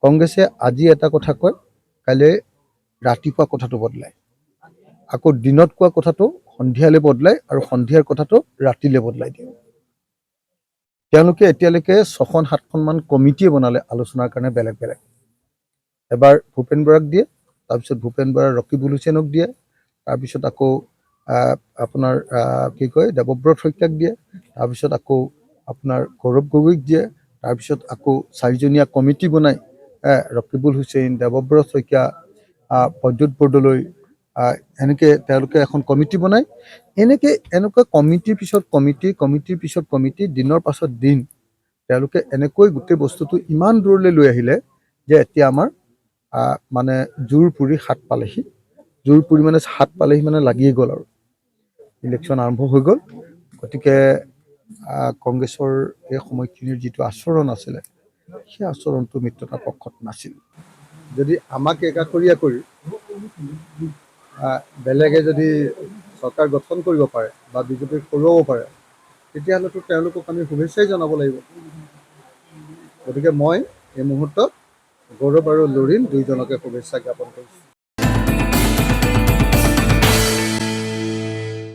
কংগ্ৰেছে আজি এটা কথা কয়, কাইলৈ ৰাতিপুৱা কথাটো বদলায়, আকৌ দিনত কোৱা কথাটো সন্ধিয়ালৈ বদলায় আৰু সন্ধিয়াৰ কথাটো ৰাতিলৈ বদলাই দিয়ে। তেওঁলোকে এতিয়ালৈকে 6খন-7খনমান কমিটিয়ে বনালে আলোচনাৰ কাৰণে বেলেগ বেলেগ। এবাৰ ভূপেন বৰাক দিয়ে, তাৰপিছত ভূপেন বৰাৰ ৰকিবুল হুছেইনক দিয়ে, তাৰপিছত আকৌ আপোনাৰ কি কয় দেৱব্ৰত শইকীয়াক দিয়ে, তাৰপিছত আকৌ আপোনাৰ গৌৰৱ গগৈক দিয়ে, তাৰপিছত আকৌ 4জনীয়া কমিটি বনাই ৰকিবুল হুছেইন, দেৱব্ৰত শইকীয়া, প্ৰদ্যুৎ বৰদলৈ, এনেকৈ তেওঁলোকে এখন কমিটি বনায়। এনেকুৱা কমিটিৰ পিছত কমিটিৰ পিছত কমিটি, দিনৰ পাছত দিন তেওঁলোকে এনেকৈ গোটেই বস্তুটো ইমান দূৰলৈ লৈ আহিলে যে এতিয়া আমাৰ মানে জোৰ পুৰি হাত পালেহি। জোৰ পুৰি মানে হাত পালেহি মানে লাগিয়ে গ'ল আৰু ইলেকশ্যন আৰম্ভ হৈ গ'ল। গতিকে কংগ্ৰেছৰ এই সময়খিনিৰ যিটো আচৰণ আছিলে, সেই আচৰণটো মিত্ৰতাৰ পক্ষত নাছিল। যদি আমাক একাষৰীয়া কৰি বেলেগে যদি চৰকাৰ গঠন কৰিব পাৰে বা বিজেপিক হৰুৱাব পাৰে, তেতিয়াহ'লেতো তেওঁলোকক আমি শুভেচ্ছাই জনাব লাগিব। গতিকে মই এই মুহূৰ্তত গৌৰৱ আৰু লুৰিণ দুয়োজনকে শুভেচ্ছা জ্ঞাপন কৰিছোঁ।